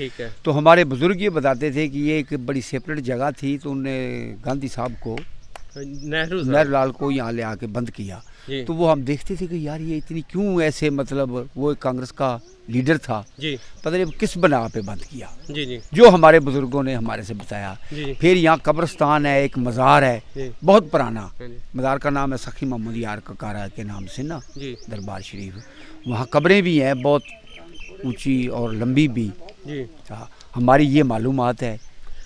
ٹھیک ہے. تو ہمارے بزرگ یہ بتاتے تھے کہ یہ ایک بڑی سیپریٹ جگہ تھی، تو انہوں نے گاندھی صاحب کو، نہرو لال کو یہاں لے آ کے بند کیا. تو وہ ہم دیکھتے تھے کہ یار یہ اتنی کیوں ایسے، مطلب وہ کانگریس کا لیڈر تھا، پتہ نہیں کس بنا پہ بند کیا، جو ہمارے بزرگوں نے ہمارے سے بتایا. پھر یہاں قبرستان ہے، ایک مزار ہے بہت پرانا، مزار کا نام ہے سخی محمد یار ککارا کے نام سے نا، دربار شریف. وہاں قبریں بھی ہیں بہت اونچی اور لمبی بھی. ہماری یہ معلومات ہے.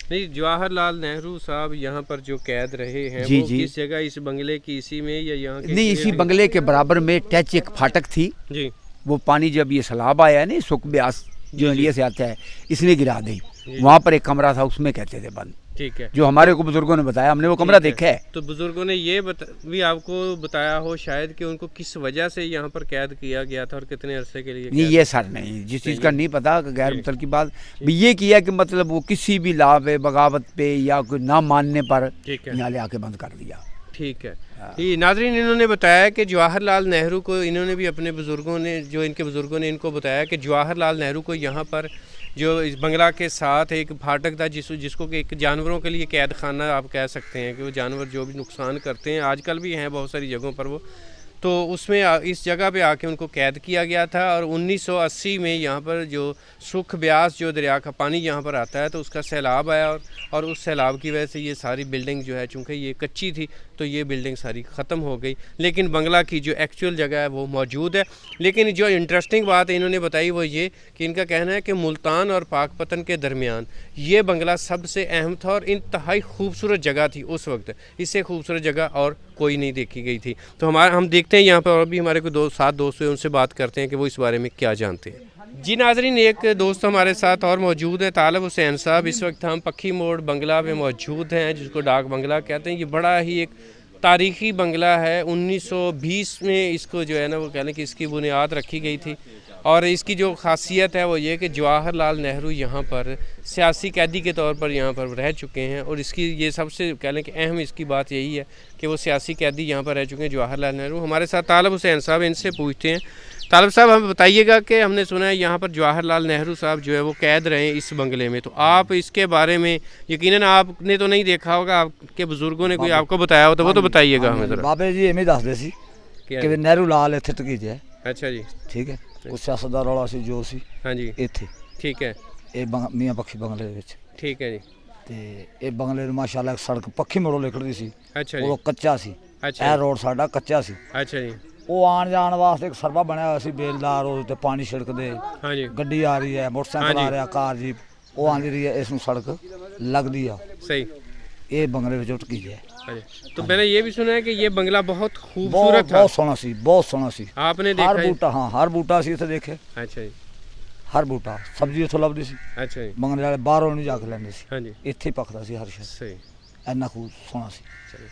نہیں، جواہر لال نہرو صاحب یہاں پر جو قید رہے ہیں وہ کس جگہ، اس بنگلے کی اسی میں یا یہاں؟ نہیں، اسی بنگلے کے برابر میں ٹچ ایک پھاٹک تھی. وہ پانی جب یہ سیلاب آیا ہے نا، سکھ بیاس جو انڈیا سے آتا ہے، اس نے گرا دی. وہاں پر ایک کمرہ تھا، اس میں کہتے تھے بند. ٹھیک ہے. جو ہمارے کو بزرگوں نے بتایا، ہم نے وہ کمرہ دیکھا ہے. تو بزرگوں نے یہ بھی آپ کو بتایا ہو شاید کہ ان کو کس وجہ سے یہاں پر قید کیا گیا تھا اور کتنے عرصے کے لیے؟ نہیں، یہ سر نہیں، جس چیز کا نہیں پتا، غیر متعلق کی بات یہ کیا کہ مطلب وہ کسی بھی لا پہ، بغاوت پہ یا کوئی نہ ماننے پر یہاں لے آ کے بند کر دیا. ٹھیک ہے. ناظرین، انہوں نے بتایا کہ جواہر لال نہرو کو، انہوں نے بھی اپنے بزرگوں نے، جو ان کے بزرگوں نے ان کو بتایا کہ جواہر لال نہرو کو یہاں پر جو اس بنگلہ کے ساتھ ایک پھاٹک تھا جس کو کہ ایک جانوروں کے لیے قید خانہ آپ کہہ سکتے ہیں، کہ وہ جانور جو بھی نقصان کرتے ہیں، آج کل بھی ہیں بہت ساری جگہوں پر وہ، تو اس میں اس جگہ پہ آ کے ان کو قید کیا گیا تھا. اور 1980 میں یہاں پر جو سکھ بیاس جو دریا کا پانی یہاں پر آتا ہے تو اس کا سیلاب آیا، اور اس سیلاب کی وجہ سے یہ ساری بلڈنگ جو ہے، چونکہ یہ کچی تھی تو یہ بلڈنگ ساری ختم ہو گئی، لیکن بنگلہ کی جو ایکچوئل جگہ ہے وہ موجود ہے. لیکن جو انٹرسٹنگ بات انہوں نے بتائی وہ یہ کہ ان کا کہنا ہے کہ ملتان اور پاک پتن کے درمیان یہ بنگلہ سب سے اہم تھا اور انتہائی خوبصورت جگہ تھی اس وقت. اس سے خوبصورت جگہ اور کوئی نہیں دیکھی گئی تھی. تو ہم دیکھتے ہیں یہاں پر اور بھی ہمارے کو 7 دوست ہیں، ان سے بات کرتے ہیں کہ وہ اس بارے میں کیا جانتے ہیں. جی ناظرین، ایک دوست ہمارے ساتھ اور موجود ہے، طالب حسین صاحب. اس وقت ہم پکھی موڑ بنگلہ میں موجود ہیں، جس کو ڈاک بنگلہ کہتے ہیں. یہ بڑا ہی ایک تاریخی بنگلہ ہے. 1920 میں اس کو جو ہے نا وہ کہنے کہ اس کی بنیاد رکھی گئی تھی. اور اس کی جو خاصیت ہے وہ یہ کہ جواہر لال نہرو یہاں پر سیاسی قیدی کے طور پر یہاں پر رہ چکے ہیں، اور اس کی یہ سب سے کہنے کہ اہم اس کی بات یہی ہے کہ وہ سیاسی قیدی یہاں پر رہ چکے ہیں جواہر لال نہرو. ہمارے ساتھ طالب حسین صاحب، ان سے پوچھتے ہیں. طالب صاحب، ہمیں بتائیے گا کہ ہم نے سنا ہے یہاں پر جواہر لال نہرو صاحب جو ہے وہ قید رہے ہیں اس بنگلے میں، تو آپ اس کے بارے میں یقیناً آپ نے تو نہیں دیکھا ہوگا، آپ کے بزرگوں نے کوئی آپ کو بتایا ہو تو وہ تو بتائیے گا ہمیں ذرا. بابے جی ایویں دس دے سی کہ نہرو لال اتھے ٹکی جائے. اچھا جی. ٹھیک ہے. کچھ سیاستدان رولا سی جو سی. ہاں جی. اتھے. ٹھیک ہے. یہ میاں پکھی بنگلے وچ. ٹھیک ہے جی. تے یہ بنگلے ماشاءاللہ ایک سڑک پکھی موڑوں لکھڑی سی. اچھا جی. وہ کچا سی. اچھا. اے روڈ ساڈا کچا سی. اچھا جی. وہ آن جان واسطے ایک سربا بنیا ہوا سی بیلدار، وہ پانی چھڑک دے. ہاں جی. گڈی آ رہی ہے، موٹر سائیکل آ رہا، کار جیپ وہ آندی رہی ہے، اس میں سڑک لگ دی آ. صحیح. یہ بنگلے وچ ٹکی جائے. تو میں نے یہ بھی سنا ہے کہ یہ بنگلہ بہت خوبصورت تھا. بہت سونا سی، بہت سونا سی. آپ نے دیکھا؟ ہر بوٹا، ہاں ہر بوٹا سی اتنے دیکھے. اچھا جی. ہر بوٹا سبزی اتوں لبھی سی. اچھا جی. بنگلے والے باہروں نہیں جا کے لیندے سی. ہاں جی. اتنے پکتا سی ہر شے. صحیح. اینا خوب سونا سی.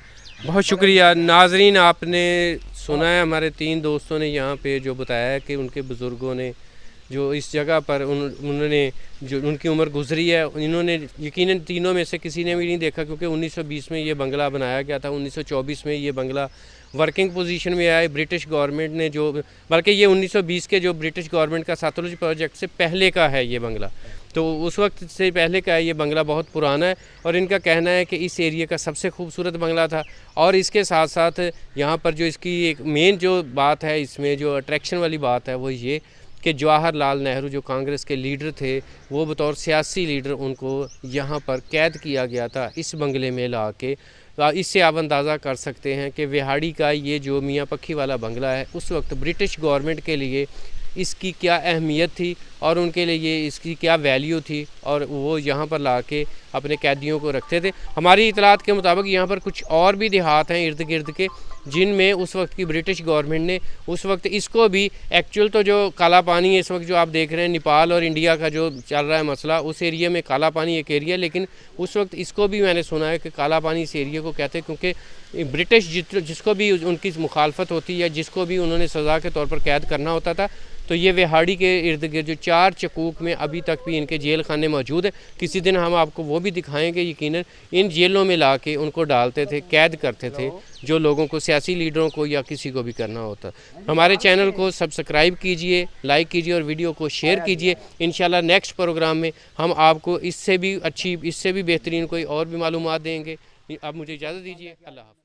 بہت شکریہ ناظرین، آپ نے سنا ہے ہمارے 3 دوستوں نے یہاں پہ جو بتایا ہے کہ ان کے بزرگوں نے جو اس جگہ پر انہوں نے جو ان کی عمر گزری ہے، انہوں نے یقیناً تینوں میں سے کسی نے بھی نہیں دیکھا، کیونکہ 1920 میں یہ بنگلہ بنایا گیا تھا. 1924 میں یہ بنگلہ ورکنگ پوزیشن میں آئے. برٹش گورنمنٹ نے جو، بلکہ یہ 1920 کے جو برٹش گورنمنٹ کا ساتلج پروجیکٹ سے پہلے کا ہے یہ بنگلہ، تو اس وقت سے پہلے کا ہے. یہ بنگلہ بہت پرانا ہے اور ان کا کہنا ہے کہ اس ایریا کا سب سے خوبصورت بنگلہ تھا. اور اس کے ساتھ ساتھ یہاں پر جو اس کی ایک مین جو بات ہے، اس میں جو اٹریکشن والی بات ہے وہ یہ کہ جواہر لال نہرو جو کانگریس کے لیڈر تھے، وہ بطور سیاسی لیڈر ان کو یہاں پر قید کیا گیا تھا اس بنگلے میں لا کے. اس سے آپ اندازہ کر سکتے ہیں کہ وہاڑی کا یہ جو میاں پکھی والا بنگلہ ہے، اس وقت برٹش گورنمنٹ کے لیے اس کی کیا اہمیت تھی اور ان کے لیے اس کی کیا ویلیو تھی، اور وہ یہاں پر لا کے اپنے قیدیوں کو رکھتے تھے. ہماری اطلاعات کے مطابق یہاں پر کچھ اور بھی دیہات ہیں ارد گرد کے، جن میں اس وقت کی برٹش گورنمنٹ نے اس وقت اس کو بھی ایکچوئل تو جو کالا پانی ہے اس وقت جو آپ دیکھ رہے ہیں نیپال اور انڈیا کا جو چل رہا ہے مسئلہ، اس ایریا میں کالا پانی ایک ایریا، لیکن اس وقت اس کو بھی میں نے سنا ہے کہ کالا پانی اس ایریا کو کہتے ہیں، کیونکہ برٹش جس کو بھی ان کی مخالفت ہوتی یا جس کو بھی انہوں نے سزا کے طور پر قید کرنا ہوتا تھا تو یہ وہاڑی کے ارد گرد جو 4 چکوک میں ابھی تک بھی ان کے جیل خانے موجود ہیں. کسی دن ہم آپ کو وہ بھی دکھائیں گے. یقیناً ان جیلوں میں لا کے ان کو ڈالتے تھے, قید کرتے تھے, جو لوگوں کو, سیاسی لیڈروں کو یا کسی کو بھی کرنا ہوتا. ہمارے چینل کو سبسکرائب کیجئے, لائک کیجئے اور ویڈیو کو شیئر کیجئے. انشاءاللہ نیکسٹ پروگرام میں ہم آپ کو اس سے بھی اچھی, اس سے بھی بہترین کوئی اور بھی معلومات دیں گے. اب مجھے اجازت دیجئے. اللہ حافظ.